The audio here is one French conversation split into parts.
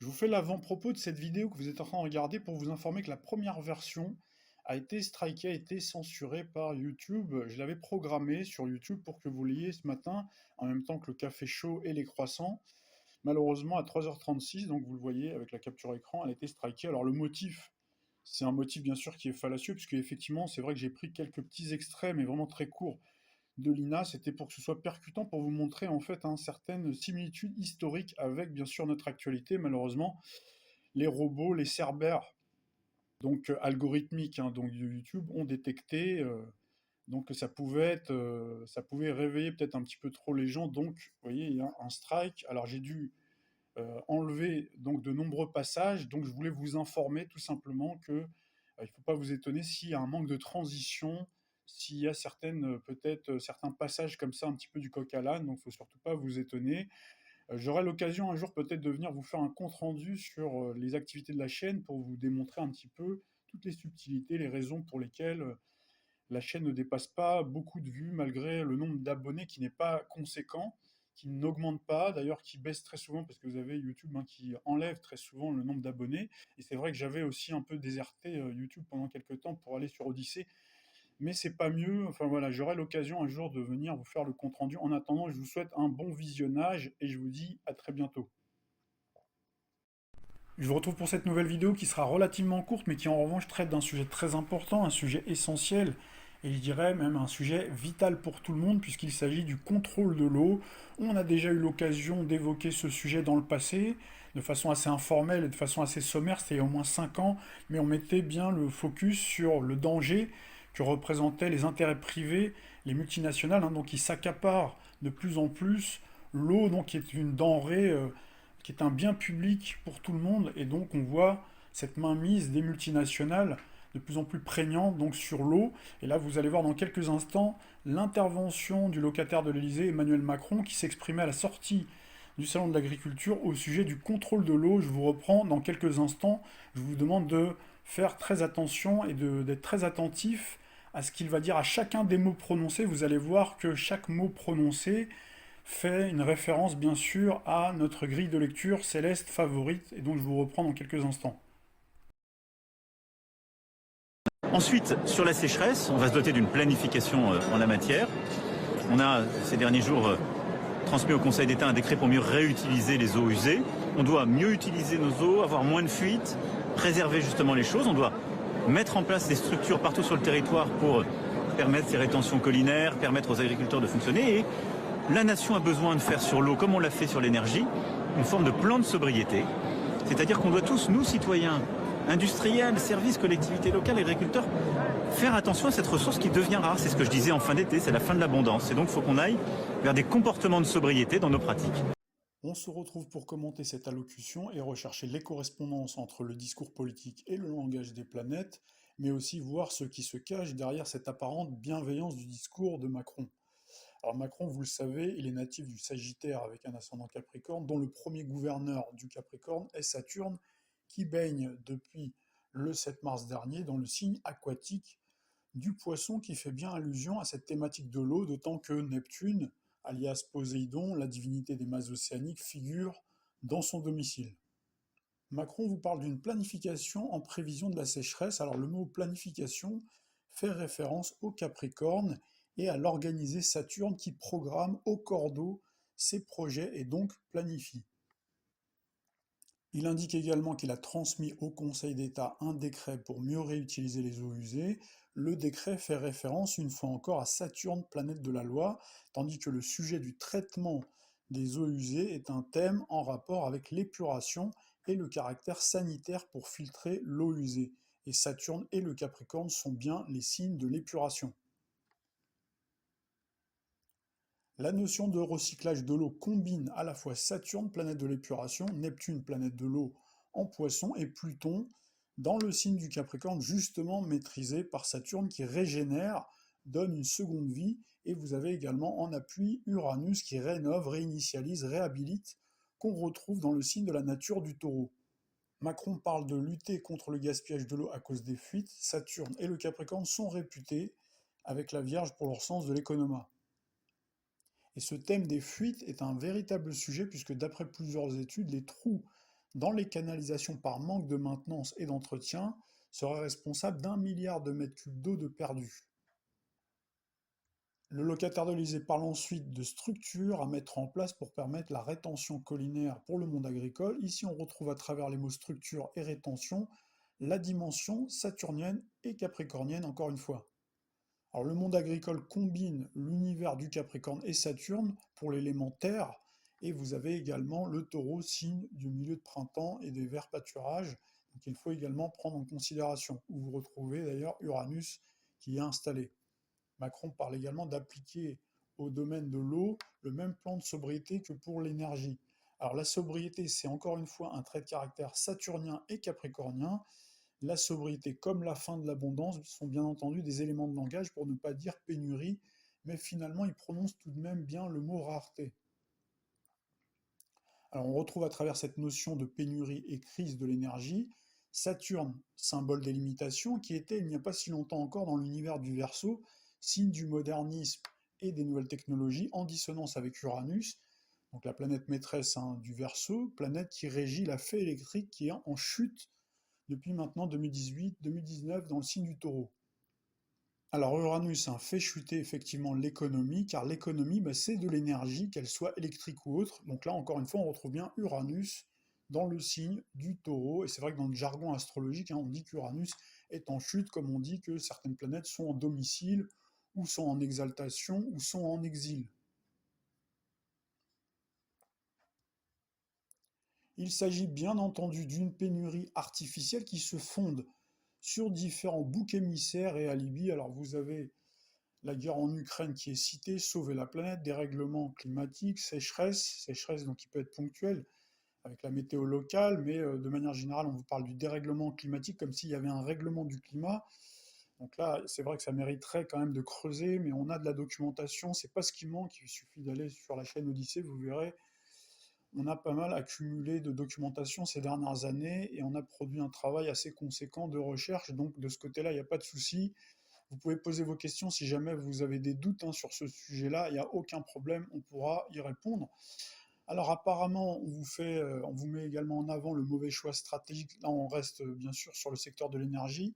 Je vous fais l'avant-propos de cette vidéo que vous êtes en train de regarder pour vous informer que la première version a été strikée, a été censurée par YouTube. Je l'avais programmée sur YouTube pour que vous l'ayez ce matin, en même temps que le café chaud et les croissants. Malheureusement, à 3h36, donc vous le voyez avec la capture écran, elle a été strikée. Alors le motif, c'est un motif bien sûr qui est fallacieux, puisque effectivement, c'est vrai que j'ai pris quelques petits extraits, mais vraiment très courts, de l'INA. C'était pour que ce soit percutant, pour vous montrer en fait certaines similitudes historiques avec bien sûr notre actualité. Malheureusement, les robots, les cerbères, donc algorithmiques, donc de YouTube, ont détecté donc ça pouvait réveiller peut-être un petit peu trop les gens. Donc, vous voyez, il y a un strike. Alors j'ai dû enlever donc de nombreux passages. Donc je voulais vous informer tout simplement que il ne faut pas vous étonner s'il y a un manque de transition, s'il y a peut-être certains passages comme ça un petit peu du coq à l'âne. Donc il ne faut surtout pas vous étonner. J'aurai l'occasion un jour peut-être de venir vous faire un compte-rendu sur les activités de la chaîne pour vous démontrer un petit peu toutes les subtilités, les raisons pour lesquelles la chaîne ne dépasse pas beaucoup de vues malgré le nombre d'abonnés qui n'est pas conséquent, qui n'augmente pas, d'ailleurs qui baisse très souvent parce que vous avez YouTube qui enlève très souvent le nombre d'abonnés. Et c'est vrai que j'avais aussi un peu déserté YouTube pendant quelques temps pour aller sur Odyssée, mais c'est pas mieux. Enfin voilà, j'aurai l'occasion un jour de venir vous faire le compte rendu. En attendant, je vous souhaite un bon visionnage et je vous dis à très bientôt. Je vous retrouve pour cette nouvelle vidéo qui sera relativement courte, mais qui en revanche traite d'un sujet très important, un sujet essentiel, et je dirais même un sujet vital pour tout le monde, puisqu'il s'agit du contrôle de l'eau. On a déjà eu l'occasion d'évoquer ce sujet dans le passé, de façon assez informelle et de façon assez sommaire, c'était il y a au moins 5 ans, mais on mettait bien le focus sur le danger que représentaient les intérêts privés, les multinationales, donc qui s'accaparent de plus en plus l'eau, donc qui est une denrée qui est un bien public pour tout le monde, et donc on voit cette mainmise des multinationales de plus en plus prégnante donc sur l'eau. Et là, vous allez voir dans quelques instants l'intervention du locataire de l'Élysée, Emmanuel Macron, qui s'exprimait à la sortie du Salon de l'Agriculture au sujet du contrôle de l'eau. Je vous reprends dans quelques instants. Je vous demande de faire très attention et d'être très attentif à ce qu'il va dire à chacun des mots prononcés. Vous allez voir que chaque mot prononcé fait une référence bien sûr à notre grille de lecture céleste favorite, et donc je vous reprends dans quelques instants. Ensuite, sur la sécheresse, on va se doter d'une planification en la matière. On a, ces derniers jours, transmis au Conseil d'État un décret pour mieux réutiliser les eaux usées. On doit mieux utiliser nos eaux, avoir moins de fuites, préserver justement les choses. On doit mettre en place des structures partout sur le territoire pour permettre ces rétentions collinaires, permettre aux agriculteurs de fonctionner. Et la nation a besoin de faire sur l'eau, comme on l'a fait sur l'énergie, une forme de plan de sobriété. C'est-à-dire qu'on doit tous, nous citoyens, industriels, services, collectivités locales, agriculteurs, faire attention à cette ressource qui devient rare. C'est ce que je disais en fin d'été, c'est la fin de l'abondance. Et donc il faut qu'on aille vers des comportements de sobriété dans nos pratiques. On se retrouve pour commenter cette allocution et rechercher les correspondances entre le discours politique et le langage des planètes, mais aussi voir ce qui se cache derrière cette apparente bienveillance du discours de Macron. Alors Macron, vous le savez, il est natif du Sagittaire avec un ascendant Capricorne, dont le premier gouverneur du Capricorne est Saturne, qui baigne depuis le 7 mars dernier dans le signe aquatique du Poisson, qui fait bien allusion à cette thématique de l'eau, d'autant que Neptune, alias Poséidon, la divinité des masses océaniques, figure dans son domicile. Macron vous parle d'une planification en prévision de la sécheresse. Alors le mot planification fait référence au Capricorne et à l'organisé Saturne qui programme au cordeau ses projets et donc planifie. Il indique également qu'il a transmis au Conseil d'État un décret pour mieux réutiliser les eaux usées. Le décret fait référence une fois encore à Saturne, planète de la loi, tandis que le sujet du traitement des eaux usées est un thème en rapport avec l'épuration et le caractère sanitaire pour filtrer l'eau usée. Et Saturne et le Capricorne sont bien les signes de l'épuration. La notion de recyclage de l'eau combine à la fois Saturne, planète de l'épuration, Neptune, planète de l'eau en Poisson, et Pluton dans le signe du Capricorne, justement maîtrisé par Saturne qui régénère, donne une seconde vie, et vous avez également en appui Uranus qui rénove, réinitialise, réhabilite, qu'on retrouve dans le signe de la nature du Taureau. Macron parle de lutter contre le gaspillage de l'eau à cause des fuites. Saturne et le Capricorne sont réputés, avec la Vierge, pour leur sens de l'économat. Et ce thème des fuites est un véritable sujet puisque d'après plusieurs études, les trous dans les canalisations par manque de maintenance et d'entretien, serait responsable d'1 milliard de mètres cubes d'eau de perdus. Le locataire de l'Élysée parle ensuite de structures à mettre en place pour permettre la rétention collinaire pour le monde agricole. Ici, on retrouve à travers les mots structure et rétention la dimension saturnienne et capricornienne, encore une fois. Alors, le monde agricole combine l'univers du Capricorne et Saturne pour l'élément terre, et vous avez également le taureau, signe du milieu de printemps et des verts pâturages, donc il faut également prendre en considération, où vous retrouvez d'ailleurs Uranus qui est installé. Macron parle également d'appliquer au domaine de l'eau le même plan de sobriété que pour l'énergie. Alors la sobriété, c'est encore une fois un trait de caractère saturnien et capricornien. La sobriété comme la fin de l'abondance sont bien entendu des éléments de langage pour ne pas dire pénurie, mais finalement il prononce tout de même bien le mot rareté. Alors on retrouve à travers cette notion de pénurie et crise de l'énergie Saturne, symbole des limitations, qui était il n'y a pas si longtemps encore dans l'univers du Verseau, signe du modernisme et des nouvelles technologies, en dissonance avec Uranus, donc la planète maîtresse du Verseau, planète qui régit la fée électrique qui est en chute depuis maintenant 2018-2019 dans le signe du Taureau. Alors Uranus fait chuter effectivement l'économie, car l'économie, c'est de l'énergie, qu'elle soit électrique ou autre. Donc là, encore une fois, on retrouve bien Uranus dans le signe du Taureau. Et c'est vrai que dans le jargon astrologique, on dit qu'Uranus est en chute, comme on dit que certaines planètes sont en domicile, ou sont en exaltation, ou sont en exil. Il s'agit bien entendu d'une pénurie artificielle qui se fonde sur différents boucs émissaires et alibis. Alors vous avez la guerre en Ukraine qui est citée, sauver la planète, dérèglement climatique, sécheresse donc qui peut être ponctuelle avec la météo locale, mais de manière générale, on vous parle du dérèglement climatique comme s'il y avait un règlement du climat. Donc là, c'est vrai que ça mériterait quand même de creuser, mais on a de la documentation, c'est pas ce qui manque, il suffit d'aller sur la chaîne Odyssée, vous verrez, on a pas mal accumulé de documentation ces dernières années et on a produit un travail assez conséquent de recherche, donc de ce côté-là, il n'y a pas de souci. Vous pouvez poser vos questions si jamais vous avez des doutes sur ce sujet-là, il n'y a aucun problème, on pourra y répondre. Alors apparemment, on vous met également en avant le mauvais choix stratégique. Là, on reste bien sûr sur le secteur de l'énergie,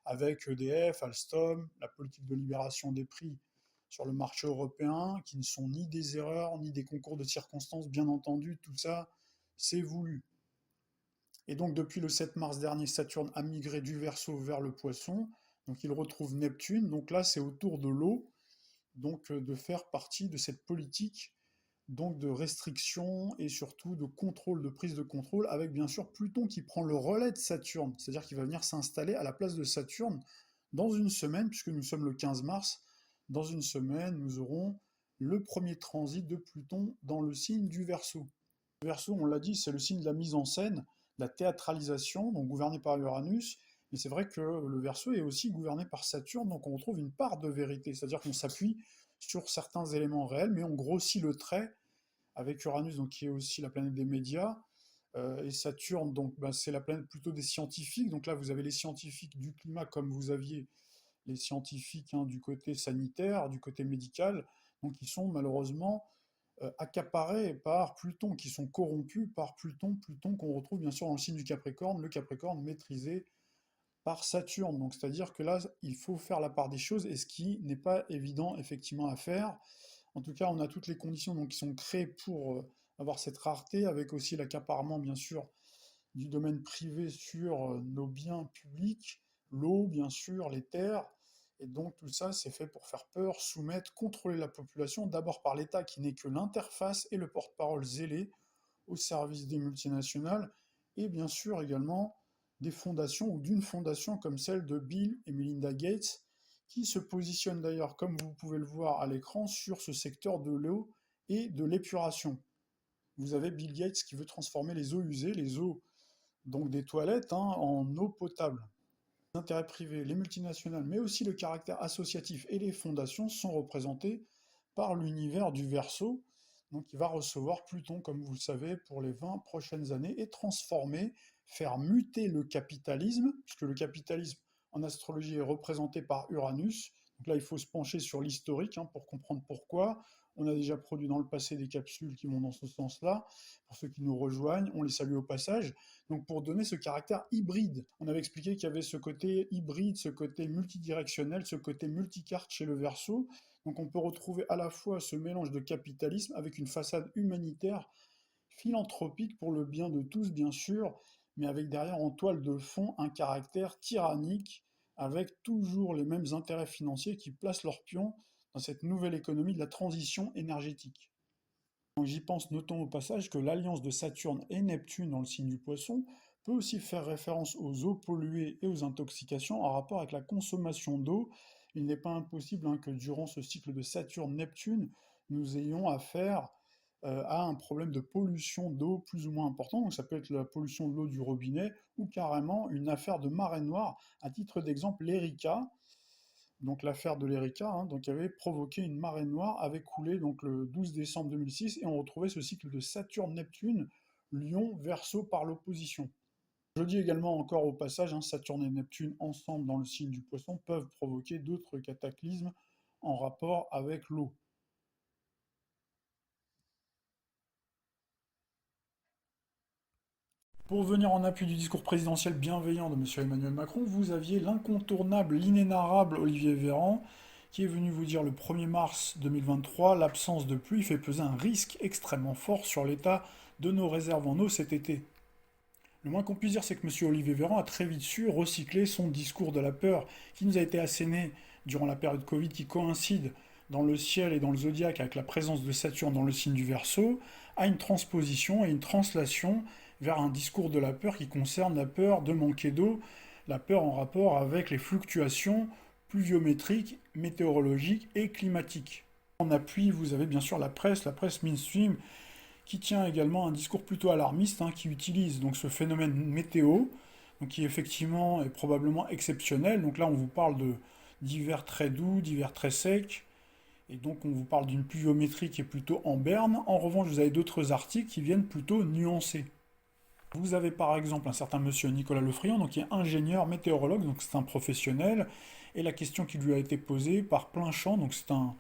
avec EDF, Alstom, la politique de libération des prix sur le marché européen, qui ne sont ni des erreurs, ni des concours de circonstances, bien entendu, tout ça, c'est voulu. Et donc depuis le 7 mars dernier, Saturne a migré du Verseau vers le Poisson, donc il retrouve Neptune, donc là c'est autour de l'eau, donc de faire partie de cette politique donc de restriction et surtout de contrôle, de prise de contrôle, avec bien sûr Pluton qui prend le relais de Saturne, c'est-à-dire qu'il va venir s'installer à la place de Saturne dans une semaine, puisque nous sommes le 15 mars, dans une semaine, nous aurons le premier transit de Pluton dans le signe du Verseau. Le Verseau, on l'a dit, c'est le signe de la mise en scène, de la théâtralisation, donc gouverné par Uranus, mais c'est vrai que le Verseau est aussi gouverné par Saturne, donc on retrouve une part de vérité, c'est-à-dire qu'on s'appuie sur certains éléments réels, mais on grossit le trait avec Uranus, donc, qui est aussi la planète des médias, et Saturne, donc c'est la planète plutôt des scientifiques. Donc là, vous avez les scientifiques du climat comme vous aviez les scientifiques du côté sanitaire, du côté médical, donc qui sont malheureusement accaparés par Pluton, qui sont corrompus par Pluton, Pluton qu'on retrouve bien sûr dans le signe du Capricorne, le Capricorne maîtrisé par Saturne. Donc c'est-à-dire que là, il faut faire la part des choses, et ce qui n'est pas évident effectivement à faire. En tout cas, on a toutes les conditions donc, qui sont créées pour avoir cette rareté, avec aussi l'accaparement, bien sûr, du domaine privé sur nos biens publics, l'eau, bien sûr, les terres. Et donc tout ça, c'est fait pour faire peur, soumettre, contrôler la population, d'abord par l'État qui n'est que l'interface et le porte-parole zélé au service des multinationales, et bien sûr également des fondations ou d'une fondation comme celle de Bill et Melinda Gates, qui se positionne d'ailleurs, comme vous pouvez le voir à l'écran, sur ce secteur de l'eau et de l'épuration. Vous avez Bill Gates qui veut transformer les eaux usées, les eaux donc des toilettes, en eau potable. Les intérêts privés, les multinationales, mais aussi le caractère associatif et les fondations sont représentés par l'univers du Verseau, donc il va recevoir Pluton, comme vous le savez, pour les 20 prochaines années, et transformer, faire muter le capitalisme, puisque le capitalisme en astrologie est représenté par Uranus. Donc là, il faut se pencher sur l'historique pour comprendre pourquoi. On a déjà produit dans le passé des capsules qui vont dans ce sens-là. Pour ceux qui nous rejoignent, on les salue au passage. Donc pour donner ce caractère hybride, on avait expliqué qu'il y avait ce côté hybride, ce côté multidirectionnel, ce côté multicarte chez le Verseau. Donc on peut retrouver à la fois ce mélange de capitalisme avec une façade humanitaire, philanthropique pour le bien de tous bien sûr, mais avec derrière en toile de fond un caractère tyrannique, avec toujours les mêmes intérêts financiers qui placent leurs pions dans cette nouvelle économie de la transition énergétique. Donc j'y pense, notons au passage que l'alliance de Saturne et Neptune dans le signe du Poisson peut aussi faire référence aux eaux polluées et aux intoxications en rapport avec la consommation d'eau. Il n'est pas impossible que durant ce cycle de Saturne-Neptune, nous ayons affaire à un problème de pollution d'eau plus ou moins important. Donc ça peut être la pollution de l'eau du robinet ou carrément une affaire de marée noire. À titre d'exemple, l'Erika, donc l'affaire de l'Erika, donc, qui avait provoqué une marée noire, avait coulé donc, le 12 décembre 2006, et on retrouvait ce cycle de Saturne-Neptune, Lion, Verseau par l'opposition. Je dis également encore au passage, Saturne et Neptune ensemble dans le signe du Poisson peuvent provoquer d'autres cataclysmes en rapport avec l'eau. Pour venir en appui du discours présidentiel bienveillant de M. Emmanuel Macron, vous aviez l'incontournable, l'inénarrable Olivier Véran, qui est venu vous dire le 1er mars 2023, l'absence de pluie fait peser un risque extrêmement fort sur l'état de nos réserves en eau cet été. Le moins qu'on puisse dire, c'est que M. Olivier Véran a très vite su recycler son discours de la peur qui nous a été asséné durant la période Covid, qui coïncide dans le ciel et dans le zodiaque avec la présence de Saturne dans le signe du Verseau, à une transposition et une translation vers un discours de la peur qui concerne la peur de manquer d'eau, la peur en rapport avec les fluctuations pluviométriques, météorologiques et climatiques. En appui, vous avez bien sûr la presse mainstream, qui tient également un discours plutôt alarmiste, qui utilise donc ce phénomène météo, donc qui effectivement est probablement exceptionnel. Donc là, on vous parle d'hiver très doux, d'hiver très sec, et donc on vous parle d'une pluviométrie qui est plutôt en berne. En revanche, vous avez d'autres articles qui viennent plutôt nuancer. Vous avez par exemple un certain monsieur Nicolas Lefriand, donc qui est ingénieur météorologue, donc c'est un professionnel, et la question qui lui a été posée par Plein Champ, donc c'est un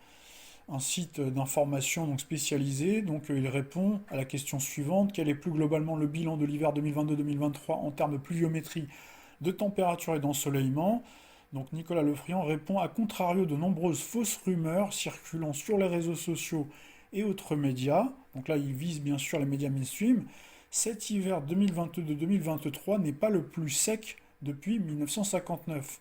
site d'information donc spécialisé, donc il répond à la question suivante: quel est plus globalement le bilan de l'hiver 2022-2023 en termes de pluviométrie, de température et d'ensoleillement? Donc Nicolas Lefriand répond: à contrario de nombreuses fausses rumeurs circulant sur les réseaux sociaux et autres médias, donc là il vise bien sûr les médias mainstream, cet hiver 2022-2023 n'est pas le plus sec depuis 1959.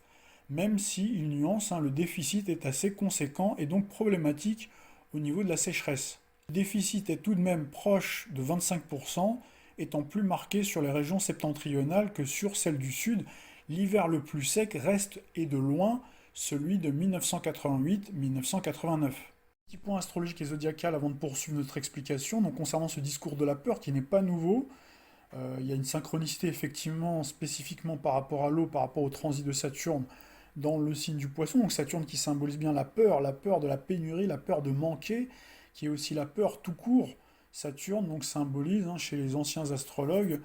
Même si, il nuance, le déficit est assez conséquent et donc problématique au niveau de la sécheresse. Le déficit est tout de même proche de 25%, étant plus marqué sur les régions septentrionales que sur celles du sud. L'hiver le plus sec reste, et de loin, celui de 1988-1989. Petit point astrologique et zodiacal avant de poursuivre notre explication. Donc concernant ce discours de la peur qui n'est pas nouveau, il y a une synchronicité effectivement spécifiquement par rapport à l'eau, par rapport au transit de Saturne dans le signe du Poisson. Donc Saturne qui symbolise bien la peur de la pénurie, la peur de manquer, qui est aussi la peur tout court. Saturne donc symbolise chez les anciens astrologues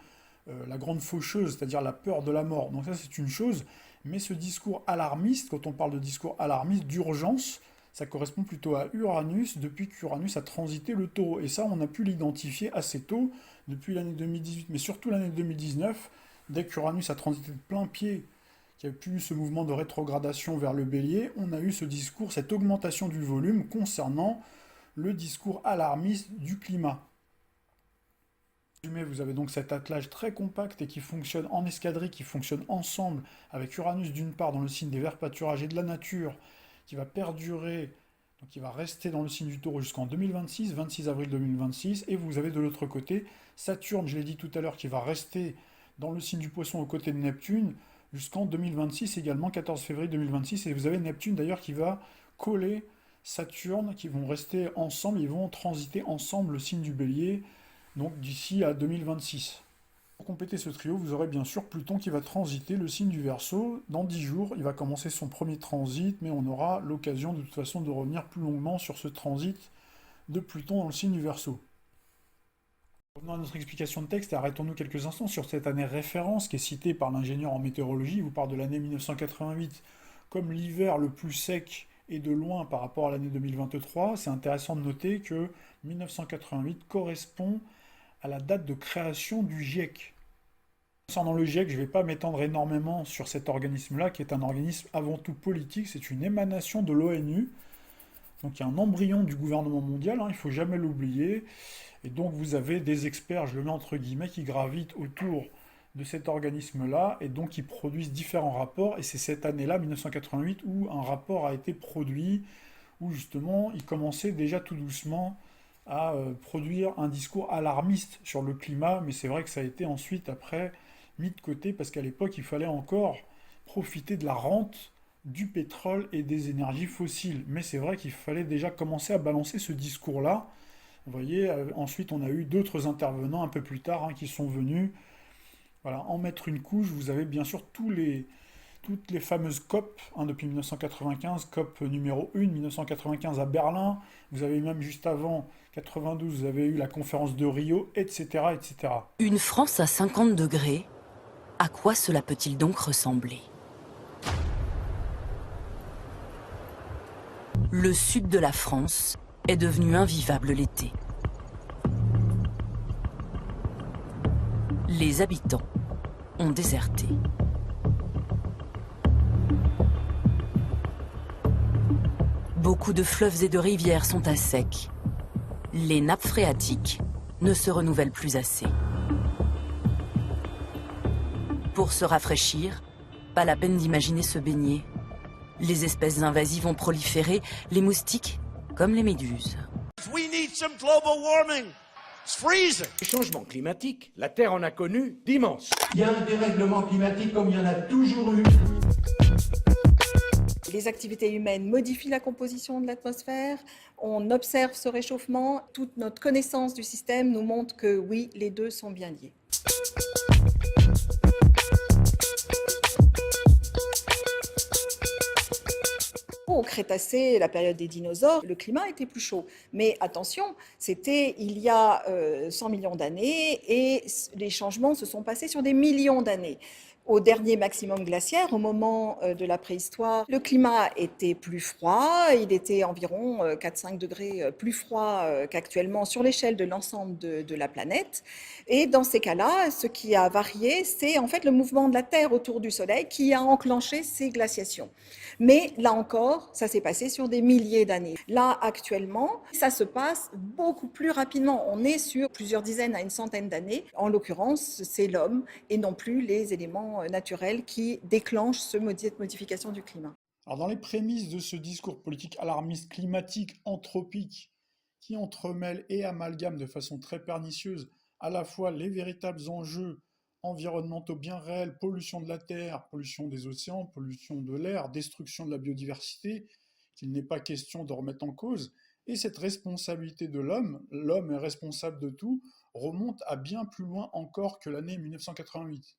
la grande faucheuse, c'est-à-dire la peur de la mort. Donc ça c'est une chose, mais ce discours alarmiste, quand on parle de discours alarmiste, d'urgence, ça correspond plutôt à Uranus, depuis qu'Uranus a transité le Taureau. Et ça, on a pu l'identifier assez tôt, depuis l'année 2018, mais surtout l'année 2019, dès qu'Uranus a transité de plein pied, qu'il y a eu ce mouvement de rétrogradation vers le Bélier, on a eu ce discours, cette augmentation du volume concernant le discours alarmiste du climat. Vous avez donc cet attelage très compact et qui fonctionne en escadrille, qui fonctionne ensemble avec Uranus d'une part dans le signe des verts pâturages et de la nature, qui va perdurer, donc qui va rester dans le signe du Taureau jusqu'en 2026, 26 avril 2026, et vous avez de l'autre côté Saturne, je l'ai dit tout à l'heure, qui va rester dans le signe du Poisson aux côtés de Neptune jusqu'en 2026 également, 14 février 2026, et vous avez Neptune d'ailleurs qui va coller Saturne, qui vont rester ensemble, ils vont transiter ensemble le signe du Bélier, donc d'ici à 2026. Pour compléter ce trio, vous aurez bien sûr Pluton qui va transiter le signe du Verseau. Dans 10 jours, il va commencer son premier transit, mais on aura l'occasion de toute façon de revenir plus longuement sur ce transit de Pluton dans le signe du Verseau. Revenons à notre explication de texte et arrêtons-nous quelques instants sur cette année référence qui est citée par l'ingénieur en météorologie. Il vous parle de l'année 1988 comme l'hiver le plus sec Et de loin par rapport à l'année 2023, c'est intéressant de noter que 1988 correspond à la date de création du GIEC. Concernant le GIEC, je ne vais pas m'étendre énormément sur cet organisme-là, qui est un organisme avant tout politique, c'est une émanation de l'ONU, donc il y a un embryon du gouvernement mondial, hein, il ne faut jamais l'oublier, et donc vous avez des experts, je le mets entre guillemets, qui gravitent autour de cet organisme-là, et donc qui produisent différents rapports, et c'est cette année-là, 1988, où un rapport a été produit, où justement il commençait déjà tout doucement à produire un discours alarmiste sur le climat, mais c'est vrai que ça a été ensuite, après, mis de côté, parce qu'à l'époque, il fallait encore profiter de la rente du pétrole et des énergies fossiles. Mais c'est vrai qu'il fallait déjà commencer à balancer ce discours-là. Vous voyez, ensuite on a eu d'autres intervenants un peu plus tard hein, qui sont venus voilà, en mettre une couche. Vous avez bien sûr toutes les fameuses COP hein, depuis 1995, COP numéro 1, 1995 à Berlin. Vous avez même juste avant, 92, vous avez eu la conférence de Rio, etc. etc. Une France à 50 degrés, à quoi cela peut-il donc ressembler? Le sud de la France est devenu invivable l'été. Les habitants ont déserté. Beaucoup de fleuves et de rivières sont à sec. Les nappes phréatiques ne se renouvellent plus assez. Pour se rafraîchir, pas la peine d'imaginer se baigner. Les espèces invasives ont proliféré, les moustiques comme les méduses. We need some global warming. It's freezing. Le changement climatique, la Terre en a connu d'immenses. Il y a un dérèglement climatique comme il y en a toujours eu. Les activités humaines modifient la composition de l'atmosphère, on observe ce réchauffement, toute notre connaissance du système nous montre que oui, les deux sont bien liés. Au Crétacé, la période des dinosaures, le climat était plus chaud. Mais attention, c'était il y a 100 millions d'années et les changements se sont passés sur des millions d'années. Au dernier maximum glaciaire, au moment de la préhistoire, le climat était plus froid, il était environ 4-5 degrés plus froid qu'actuellement sur l'échelle de l'ensemble de la planète. Et dans ces cas-là, ce qui a varié, c'est en fait le mouvement de la Terre autour du Soleil qui a enclenché ces glaciations. Mais là encore, ça s'est passé sur des milliers d'années. Là, actuellement, ça se passe beaucoup plus rapidement. On est sur plusieurs dizaines à une centaine d'années. En l'occurrence, c'est l'homme et non plus les éléments naturels qui déclenchent cette modification du climat. Alors dans les prémices de ce discours politique alarmiste climatique anthropique qui entremêle et amalgame de façon très pernicieuse à la fois les véritables enjeux environnementaux bien réels, pollution de la terre, pollution des océans, pollution de l'air, destruction de la biodiversité, qu'il n'est pas question de remettre en cause, et cette responsabilité de l'homme est responsable de tout, remonte à bien plus loin encore que l'année 1988.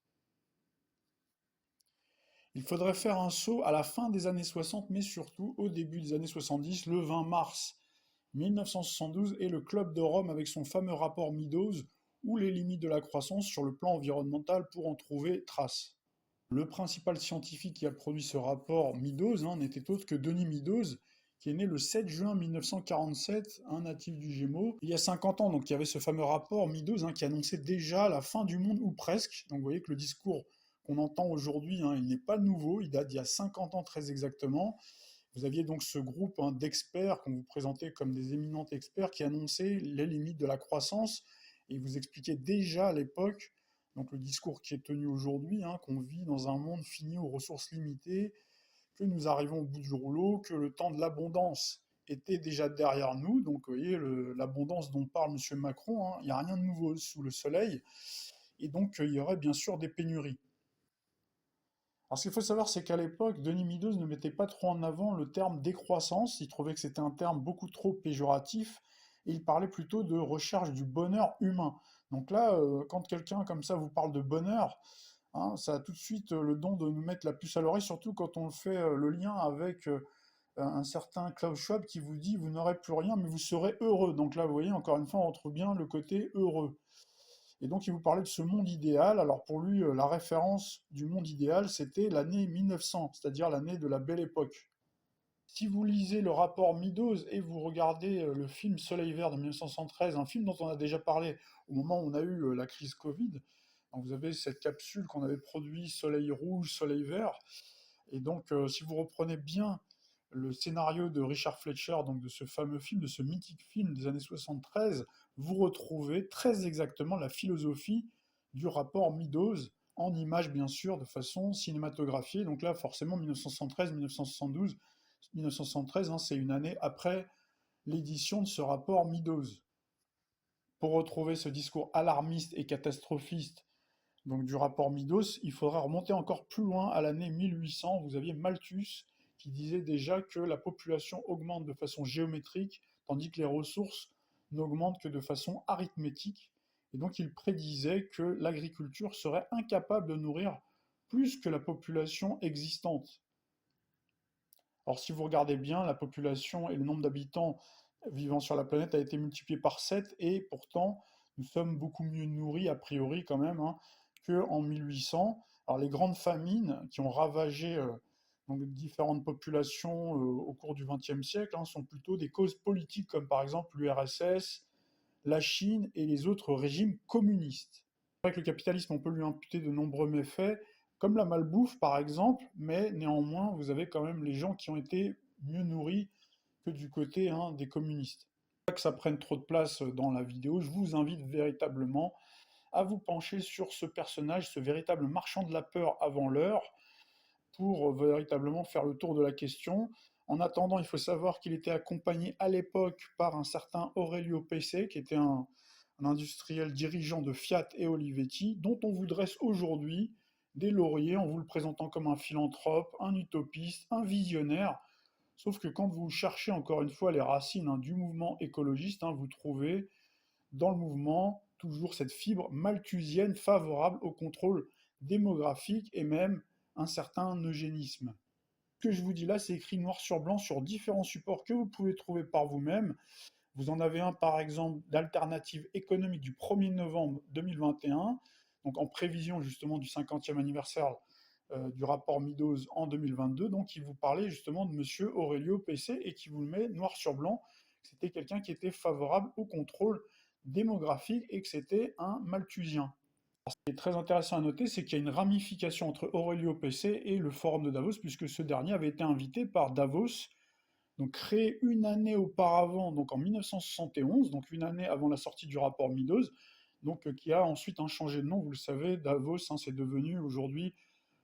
Il faudrait faire un saut à la fin des années 60, mais surtout au début des années 70, le 20 mars 1972, et le Club de Rome avec son fameux rapport Meadows, ou les limites de la croissance sur le plan environnemental pour en trouver trace. Le principal scientifique qui a produit ce rapport Meadows n'était autre que Denis Meadows, qui est né le 7 juin 1947, un natif du Gémeaux, il y a 50 ans. Donc il y avait ce fameux rapport Meadows qui annonçait déjà la fin du monde, ou presque. Donc vous voyez que le discours qu'on entend aujourd'hui, il n'est pas nouveau, il date d'il y a 50 ans très exactement. Vous aviez donc ce groupe d'experts qu'on vous présentait comme des éminents experts qui annonçaient les limites de la croissance, et vous expliquaient déjà à l'époque, donc le discours qui est tenu aujourd'hui, qu'on vit dans un monde fini aux ressources limitées, que nous arrivons au bout du rouleau, que le temps de l'abondance était déjà derrière nous. Donc vous voyez, l'abondance dont parle M. Macron, il n'y a rien de nouveau sous le soleil, et donc il y aurait bien sûr des pénuries. Alors ce qu'il faut savoir, c'est qu'à l'époque, Denis Meadows ne mettait pas trop en avant le terme décroissance, il trouvait que c'était un terme beaucoup trop péjoratif, et il parlait plutôt de recherche du bonheur humain. Donc là, quand quelqu'un comme ça vous parle de bonheur, ça a tout de suite le don de nous mettre la puce à l'oreille, surtout quand on fait le lien avec un certain Klaus Schwab qui vous dit « vous n'aurez plus rien, mais vous serez heureux ». Donc là, vous voyez, encore une fois, on retrouve bien le côté heureux. Et donc il vous parlait de ce monde idéal. Alors pour lui, la référence du monde idéal, c'était l'année 1900, c'est-à-dire l'année de la Belle Époque. Si vous lisez le rapport Meadows et vous regardez le film Soleil Vert de 1973, un film dont on a déjà parlé au moment où on a eu la crise Covid, donc vous avez cette capsule qu'on avait produite, Soleil Rouge, Soleil Vert, et donc si vous reprenez bien le scénario de Richard Fletcher, donc de ce fameux film, de ce mythique film des années 73, vous retrouvez très exactement la philosophie du rapport Meadows, en images bien sûr, de façon cinématographiée. Donc là, forcément, 1973, 1972, 1973, hein, c'est une année après l'édition de ce rapport Meadows. Pour retrouver ce discours alarmiste et catastrophiste donc du rapport Meadows, il faudra remonter encore plus loin à l'année 1800. Vous aviez Malthus qui disait déjà que la population augmente de façon géométrique, tandis que les ressources n'augmentent que de façon arithmétique. Et donc il prédisait que l'agriculture serait incapable de nourrir plus que la population existante. Alors si vous regardez bien, la population et le nombre d'habitants vivant sur la planète a été multiplié par 7, et pourtant nous sommes beaucoup mieux nourris a priori quand même hein, qu'en 1800. Alors les grandes famines qui ont ravagé donc différentes populations au cours du XXe siècle hein, sont plutôt des causes politiques comme par exemple l'URSS, la Chine et les autres régimes communistes. C'est vrai que le capitalisme, on peut lui imputer de nombreux méfaits, comme la malbouffe par exemple, mais néanmoins, vous avez quand même les gens qui ont été mieux nourris que du côté hein, des communistes. Pas que ça prenne trop de place dans la vidéo, je vous invite véritablement à vous pencher sur ce personnage, ce véritable marchand de la peur avant l'heure, pour véritablement faire le tour de la question. En attendant, il faut savoir qu'il était accompagné à l'époque par un certain Aurelio Pesce, qui était un industriel dirigeant de Fiat et Olivetti, dont on vous dresse aujourd'hui des lauriers en vous le présentant comme un philanthrope, un utopiste, un visionnaire. Sauf que quand vous cherchez encore une fois les racines hein, du mouvement écologiste, hein, vous trouvez dans le mouvement toujours cette fibre malthusienne favorable au contrôle démographique et même un certain eugénisme. Ce que je vous dis là, c'est écrit noir sur blanc sur différents supports que vous pouvez trouver par vous-même. Vous en avez un par exemple d'Alternative économique du 1er novembre 2021, donc en prévision justement du 50e anniversaire du rapport Meadows en 2022, donc il vous parlait justement de monsieur Aurelio Pesce et qui vous le met noir sur blanc, c'était quelqu'un qui était favorable au contrôle démographique et que c'était un malthusien. Ce qui est très intéressant à noter, c'est qu'il y a une ramification entre Aurelio Pesce et le Forum de Davos, puisque ce dernier avait été invité par Davos, donc créé une année auparavant, donc en 1971, donc une année avant la sortie du rapport Meadows, donc qui a ensuite changé de nom, vous le savez, Davos, hein, c'est devenu aujourd'hui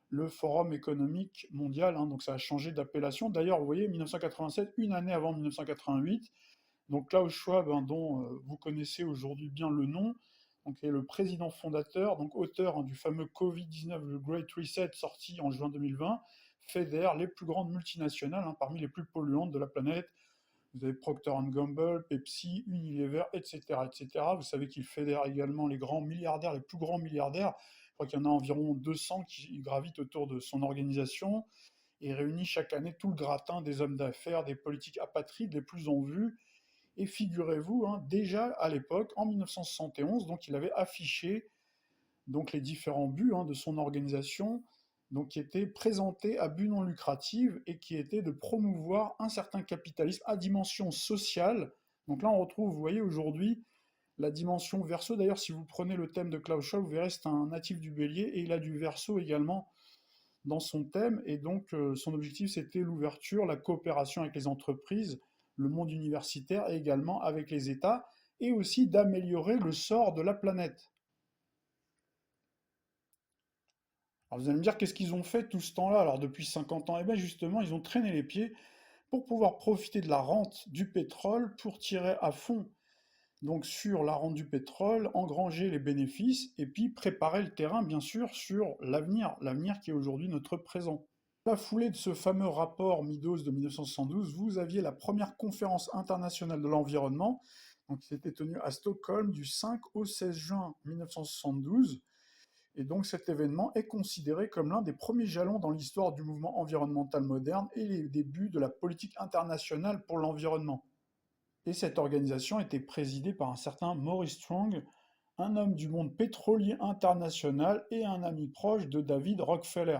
le Forum économique mondial, hein, donc ça a changé d'appellation. D'ailleurs, vous voyez, 1987, une année avant 1988, donc Klaus Schwab, hein, dont vous connaissez aujourd'hui bien le nom, donc, est le président fondateur, donc auteur hein, du fameux Covid-19, le Great Reset, sorti en juin 2020, fédère les plus grandes multinationales, hein, parmi les plus polluantes de la planète. Vous avez Procter & Gamble, Pepsi, Unilever, etc., etc. Vous savez qu'il fédère également les grands milliardaires, les plus grands milliardaires. Je crois qu'il y en a environ 200 qui gravitent autour de son organisation et réunit chaque année tout le gratin des hommes d'affaires, des politiques apatrides les plus en vue. Et figurez-vous, hein, déjà à l'époque, en 1971, donc il avait affiché donc, les différents buts hein, de son organisation, donc, qui étaient présentés à but non lucratif et qui étaient de promouvoir un certain capitalisme à dimension sociale. Donc là, on retrouve, vous voyez, aujourd'hui, la dimension Verseau. D'ailleurs, si vous prenez le thème de Klaus Schwab, vous verrez c'est un natif du Bélier et il a du Verseau également dans son thème. Et donc, son objectif, c'était l'ouverture, la coopération avec les entreprises, le monde universitaire et également avec les États, et aussi d'améliorer le sort de la planète. Alors vous allez me dire, qu'est-ce qu'ils ont fait tout ce temps-là, alors depuis 50 ans? Eh bien justement, ils ont traîné les pieds pour pouvoir profiter de la rente du pétrole, pour tirer à fond donc sur la rente du pétrole, engranger les bénéfices, et puis préparer le terrain, bien sûr, sur l'avenir qui est aujourd'hui notre présent. La foulée de ce fameux rapport Meadows de 1972, vous aviez la première conférence internationale de l'environnement, donc qui s'était tenue à Stockholm du 5 au 16 juin 1972. Et donc cet événement est considéré comme l'un des premiers jalons dans l'histoire du mouvement environnemental moderne et les débuts de la politique internationale pour l'environnement. Et cette organisation était présidée par un certain Maurice Strong, un homme du monde pétrolier international et un ami proche de David Rockefeller.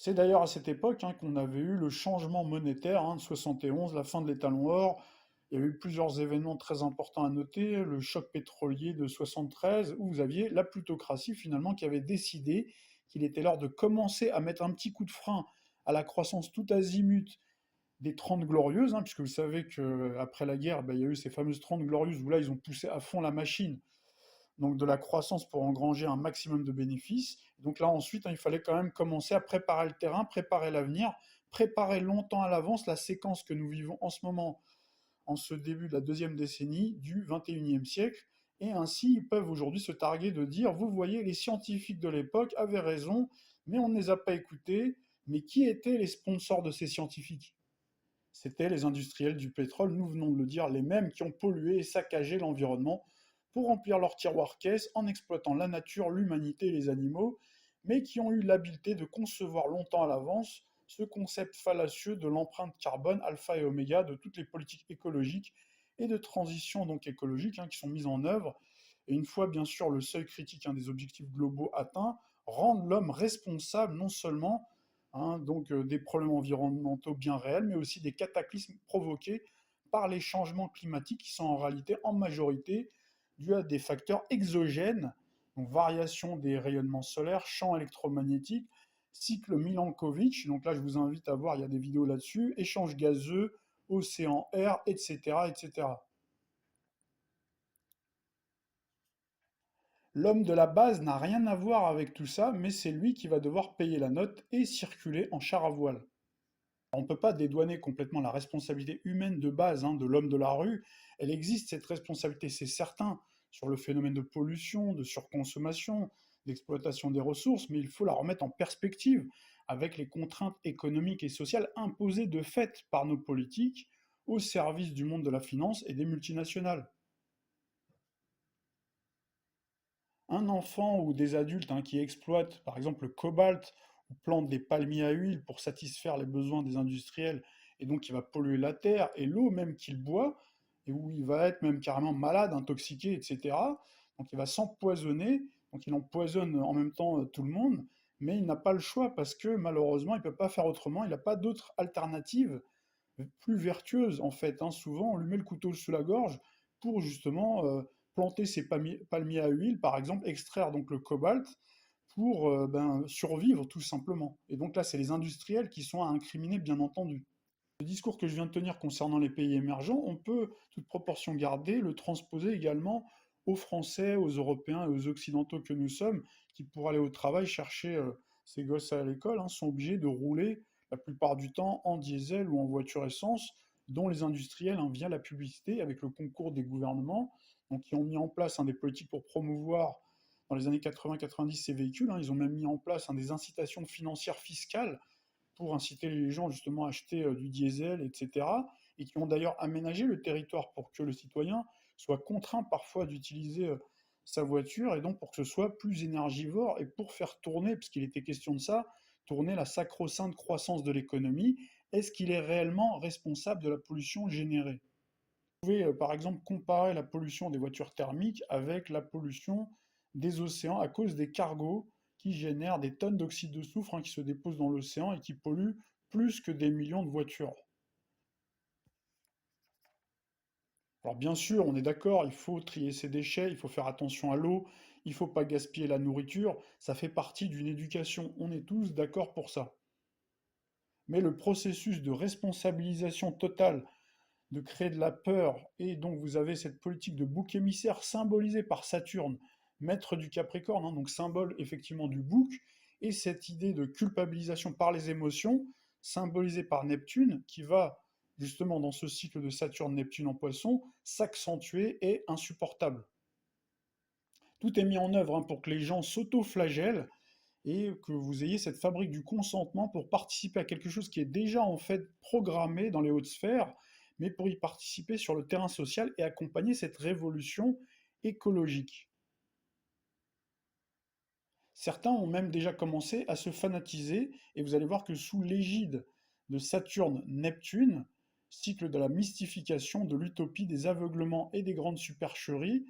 C'est d'ailleurs à cette époque qu'on avait eu le changement monétaire de 71, la fin de l'étalon or. Il y a eu plusieurs événements très importants à noter, le choc pétrolier de 73, où vous aviez la plutocratie finalement qui avait décidé qu'il était l'heure de commencer à mettre un petit coup de frein à la croissance tout azimut des 30 glorieuses, puisque vous savez qu'après la guerre, il y a eu ces fameuses 30 glorieuses où là, ils ont poussé à fond la machine, donc de la croissance pour engranger un maximum de bénéfices. Donc là, ensuite, il fallait quand même commencer à préparer le terrain, préparer l'avenir, préparer longtemps à l'avance la séquence que nous vivons en ce moment, en ce début de la deuxième décennie du 21e siècle. Et ainsi, ils peuvent aujourd'hui se targuer de dire, vous voyez, les scientifiques de l'époque avaient raison, mais on ne les a pas écoutés. Mais qui étaient les sponsors de ces scientifiques? C'était les industriels du pétrole, nous venons de le dire, les mêmes qui ont pollué et saccagé l'environnement pour remplir leur tiroir-caisse en exploitant la nature, l'humanité et les animaux, mais qui ont eu l'habileté de concevoir longtemps à l'avance ce concept fallacieux de l'empreinte carbone alpha et oméga de toutes les politiques écologiques et de transition donc écologique qui sont mises en œuvre. Et une fois bien sûr le seuil critique des objectifs globaux atteints, rendre l'homme responsable non seulement des problèmes environnementaux bien réels, mais aussi des cataclysmes provoqués par les changements climatiques qui sont en réalité en majorité dus à des facteurs exogènes, donc variation des rayonnements solaires, champs électromagnétiques, cycle Milankovitch, donc là je vous invite à voir, il y a des vidéos là-dessus, échanges gazeux, océan, air, etc., etc. L'homme de la base n'a rien à voir avec tout ça, mais c'est lui qui va devoir payer la note et circuler en char à voile. On ne peut pas dédouaner complètement la responsabilité humaine de base de l'homme de la rue. Elle existe, cette responsabilité, c'est certain, sur le phénomène de pollution, de surconsommation, d'exploitation des ressources, mais il faut la remettre en perspective avec les contraintes économiques et sociales imposées de fait par nos politiques au service du monde de la finance et des multinationales. Un enfant ou des adultes qui exploitent par exemple le cobalt ou plantent des palmiers à huile pour satisfaire les besoins des industriels et donc il va polluer la terre et l'eau même qu'il boit et où il va être même carrément malade, intoxiqué, etc. Donc il va s'empoisonner, donc il empoisonne en même temps tout le monde, mais il n'a pas le choix parce que malheureusement il ne peut pas faire autrement, il n'a pas d'autre alternative plus vertueuse en fait. Souvent on lui met le couteau sous la gorge pour justement planter ses palmiers à huile, par exemple, extraire donc le cobalt pour survivre tout simplement. Et donc là, c'est les industriels qui sont à incriminer, bien entendu. Le discours que je viens de tenir concernant les pays émergents, on peut, toute proportion gardée, le transposer également aux Français, aux Européens et aux Occidentaux que nous sommes, qui pour aller au travail, chercher ces gosses à l'école, sont obligés de rouler la plupart du temps en diesel ou en voiture essence, dont les industriels, via la publicité, avec le concours des gouvernements, donc qui ont mis en place des politiques pour promouvoir dans les années 80-90 ces véhicules. Ils ont même mis en place des incitations financières fiscales pour inciter les gens justement à acheter du diesel, etc. Et qui ont d'ailleurs aménagé le territoire pour que le citoyen soit contraint parfois d'utiliser sa voiture et donc pour que ce soit plus énergivore et pour faire tourner, puisqu'il était question de ça, tourner la sacro-sainte croissance de l'économie. Est-ce qu'il est réellement responsable de la pollution générée? Vous pouvez par exemple comparer la pollution des voitures thermiques avec la pollution des océans à cause des cargos qui génèrent des tonnes d'oxyde de soufre qui se déposent dans l'océan et qui polluent plus que des millions de voitures. Alors bien sûr, on est d'accord, il faut trier ses déchets, il faut faire attention à l'eau, il ne faut pas gaspiller la nourriture, ça fait partie d'une éducation, on est tous d'accord pour ça. Mais le processus de responsabilisation totale, de créer de la peur, et donc vous avez cette politique de bouc émissaire symbolisée par Saturne, maître du Capricorne, donc symbole effectivement du bouc, et cette idée de culpabilisation par les émotions, symbolisée par Neptune, qui va justement dans ce cycle de Saturne-Neptune en Poisson, s'accentuer et insupportable. Tout est mis en œuvre pour que les gens s'auto-flagellent et que vous ayez cette fabrique du consentement pour participer à quelque chose qui est déjà en fait programmé dans les hautes sphères, mais pour y participer sur le terrain social et accompagner cette révolution écologique. Certains ont même déjà commencé à se fanatiser, et vous allez voir que sous l'égide de Saturne-Neptune, cycle de la mystification, de l'utopie, des aveuglements et des grandes supercheries,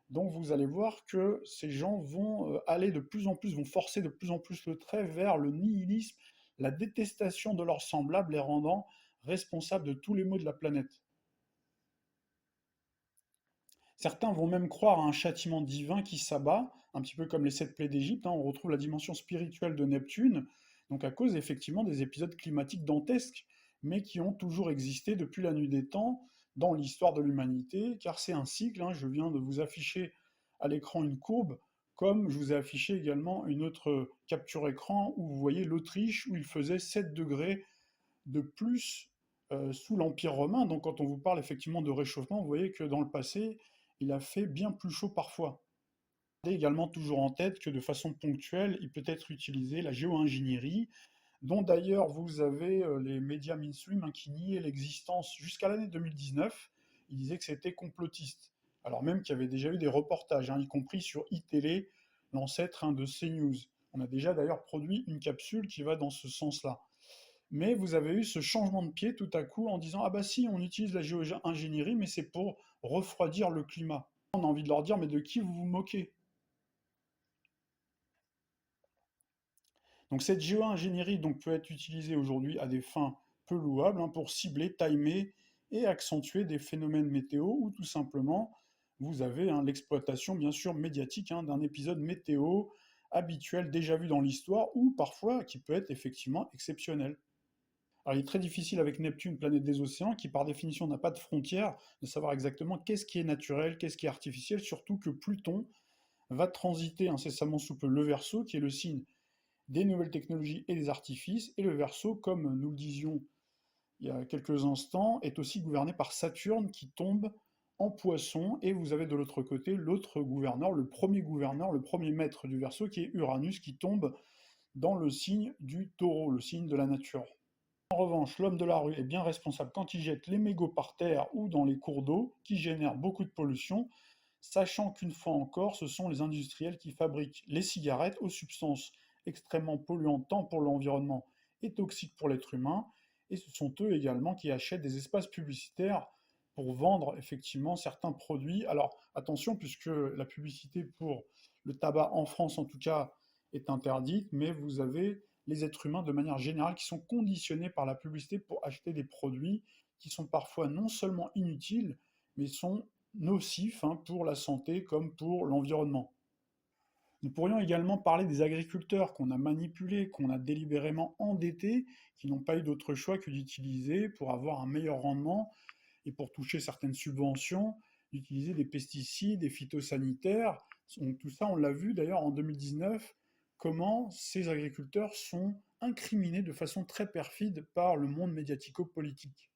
donc vous allez voir que ces gens vont aller de plus en plus, vont forcer de plus en plus le trait vers le nihilisme, la détestation de leurs semblables les rendant responsables de tous les maux de la planète. Certains vont même croire à un châtiment divin qui s'abat, un petit peu comme les 7 plaies d'Égypte, hein, on retrouve la dimension spirituelle de Neptune, donc à cause effectivement des épisodes climatiques dantesques, mais qui ont toujours existé depuis la nuit des temps dans l'histoire de l'humanité, car c'est un cycle, hein, je viens de vous afficher à l'écran une courbe, comme je vous ai affiché également une autre capture écran où vous voyez l'Autriche, où il faisait 7 degrés de plus sous l'Empire romain. Donc quand on vous parle effectivement de réchauffement, vous voyez que dans le passé, il a fait bien plus chaud parfois. Gardez également toujours en tête que de façon ponctuelle, il peut être utilisé la géo-ingénierie, dont d'ailleurs vous avez les médias mainstream, hein, qui niaient l'existence jusqu'à l'année 2019. Ils disaient que c'était complotiste. Alors même qu'il y avait déjà eu des reportages, hein, y compris sur iTélé, l'ancêtre, hein, de CNews. On a déjà d'ailleurs produit une capsule qui va dans ce sens-là. Mais vous avez eu ce changement de pied tout à coup en disant: ah bah si, on utilise la géo-ingénierie, mais c'est pour refroidir le climat. On a envie de leur dire: mais de qui vous vous moquez? Donc cette géo-ingénierie donc, peut être utilisée aujourd'hui à des fins peu louables, hein, pour cibler, timer et accentuer des phénomènes météo, ou tout simplement vous avez, hein, l'exploitation bien sûr médiatique, hein, d'un épisode météo habituel déjà vu dans l'histoire, ou parfois qui peut être effectivement exceptionnel. Alors, il est très difficile avec Neptune, planète des océans, qui par définition n'a pas de frontières, de savoir exactement qu'est-ce qui est naturel, qu'est-ce qui est artificiel, surtout que Pluton va transiter incessamment sous peu le Verseau, qui est le signe des nouvelles technologies et des artifices, et le Verseau, comme nous le disions il y a quelques instants, est aussi gouverné par Saturne qui tombe en Poisson, et vous avez de l'autre côté l'autre gouverneur, le premier maître du Verseau, qui est Uranus, qui tombe dans le signe du Taureau, le signe de la nature. En revanche, l'homme de la rue est bien responsable quand il jette les mégots par terre ou dans les cours d'eau, qui génèrent beaucoup de pollution, sachant qu'une fois encore, ce sont les industriels qui fabriquent les cigarettes aux substances extrêmement polluantes tant pour l'environnement et toxiques pour l'être humain, et ce sont eux également qui achètent des espaces publicitaires pour vendre effectivement certains produits. Alors attention, puisque la publicité pour le tabac en France en tout cas est interdite, mais vous avez les êtres humains de manière générale qui sont conditionnés par la publicité pour acheter des produits qui sont parfois non seulement inutiles, mais sont nocifs, hein, pour la santé comme pour l'environnement. Nous pourrions également parler des agriculteurs qu'on a manipulés, qu'on a délibérément endettés, qui n'ont pas eu d'autre choix que d'utiliser, pour avoir un meilleur rendement et pour toucher certaines subventions, d'utiliser des pesticides, des phytosanitaires. Donc, tout ça, on l'a vu d'ailleurs en 2019, comment ces agriculteurs sont incriminés de façon très perfide par le monde médiatico-politique.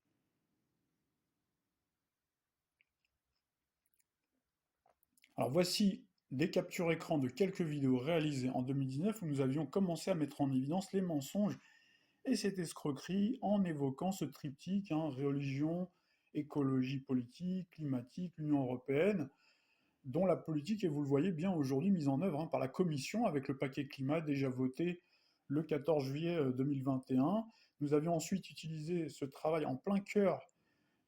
Alors voici des captures écran de quelques vidéos réalisées en 2019 où nous avions commencé à mettre en évidence les mensonges et cette escroquerie en évoquant ce triptyque, hein, religion, écologie politique, climatique, l'Union européenne, dont la politique est, vous le voyez bien aujourd'hui, mise en œuvre, hein, par la Commission avec le paquet climat déjà voté le 14 juillet 2021. Nous avions ensuite utilisé ce travail en plein cœur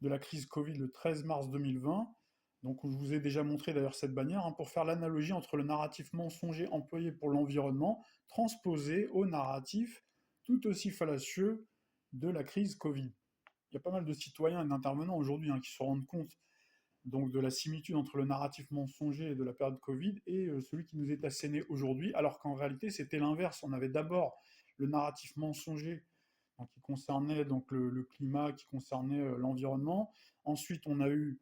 de la crise Covid le 13 mars 2020. Donc je vous ai déjà montré d'ailleurs cette bannière, hein, pour faire l'analogie entre le narratif mensonger employé pour l'environnement transposé au narratif tout aussi fallacieux de la crise Covid. Il y a pas mal de citoyens et d'intervenants aujourd'hui, hein, qui se rendent compte donc de la similitude entre le narratif mensonger de la période Covid et celui qui nous est asséné aujourd'hui, alors qu'en réalité c'était l'inverse. On avait d'abord le narratif mensonger, donc, qui concernait donc le climat, qui concernait l'environnement. Ensuite on a eu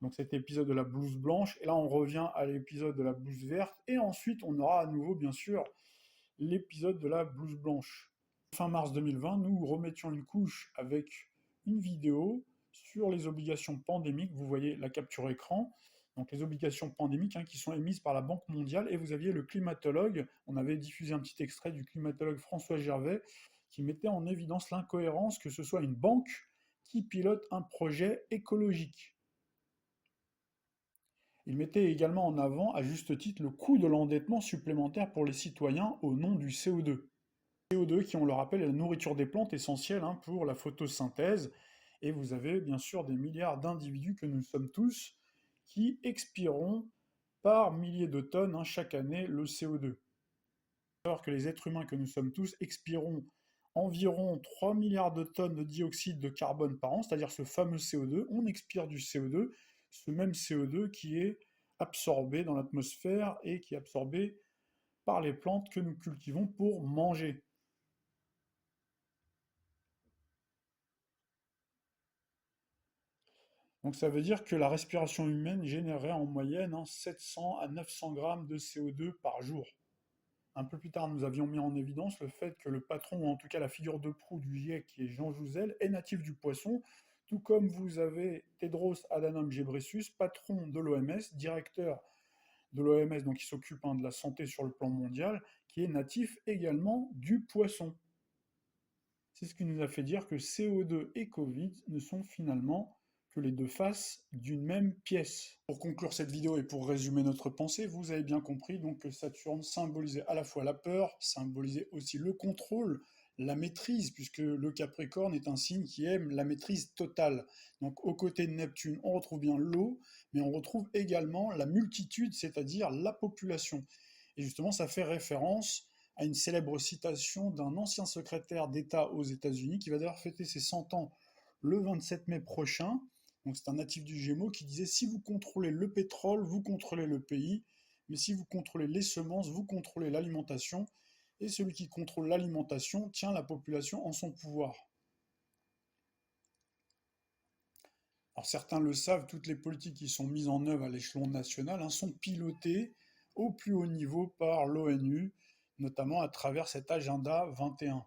donc cet épisode de la blouse blanche, et là on revient à l'épisode de la blouse verte, et ensuite on aura à nouveau bien sûr l'épisode de la blouse blanche. Fin mars 2020, nous remettions une couche avec une vidéo sur les obligations pandémiques. Vous voyez la capture écran, donc les obligations pandémiques, hein, qui sont émises par la Banque mondiale, et vous aviez le climatologue, on avait diffusé un petit extrait du climatologue François Gervais, qui mettait en évidence l'incohérence que ce soit une banque qui pilote un projet écologique. Il mettait également en avant, à juste titre, le coût de l'endettement supplémentaire pour les citoyens au nom du CO2. CO2 qui, on le rappelle, est la nourriture des plantes essentielle, hein, pour la photosynthèse. Et vous avez bien sûr des milliards d'individus que nous sommes tous qui expireront par milliers de tonnes, hein, chaque année le CO2. Alors que les êtres humains que nous sommes tous expireront environ 3 milliards de tonnes de dioxyde de carbone par an, c'est-à-dire ce fameux CO2. On expire du CO2, ce même CO2 qui est absorbé dans l'atmosphère et qui est absorbé par les plantes que nous cultivons pour manger. Donc ça veut dire que la respiration humaine générait en moyenne 700 à 900 grammes de CO2 par jour. Un peu plus tard, nous avions mis en évidence le fait que le patron, ou en tout cas la figure de proue du GIEC, qui est Jean Jouzel, est natif du poisson, tout comme vous avez Tedros Adhanom Ghebreyesus, patron de l'OMS, directeur de l'OMS, donc qui s'occupe de la santé sur le plan mondial, qui est natif également du poisson. C'est ce qui nous a fait dire que CO2 et Covid ne sont finalement que les deux faces d'une même pièce. Pour conclure cette vidéo et pour résumer notre pensée, vous avez bien compris donc que Saturne symbolisait à la fois la peur, symbolisait aussi le contrôle, la maîtrise, puisque le Capricorne est un signe qui aime la maîtrise totale. Donc aux côtés de Neptune, on retrouve bien l'eau, mais on retrouve également la multitude, c'est-à-dire la population. Et justement, ça fait référence à une célèbre citation d'un ancien secrétaire d'État aux États-Unis, qui va d'ailleurs fêter ses 100 ans le 27 mai prochain. Donc c'est un natif du Gémeaux qui disait « Si vous contrôlez le pétrole, vous contrôlez le pays, mais si vous contrôlez les semences, vous contrôlez l'alimentation, et celui qui contrôle l'alimentation tient la population en son pouvoir. » Alors certains le savent, toutes les politiques qui sont mises en œuvre à l'échelon national sont pilotées au plus haut niveau par l'ONU, notamment à travers cet agenda 21.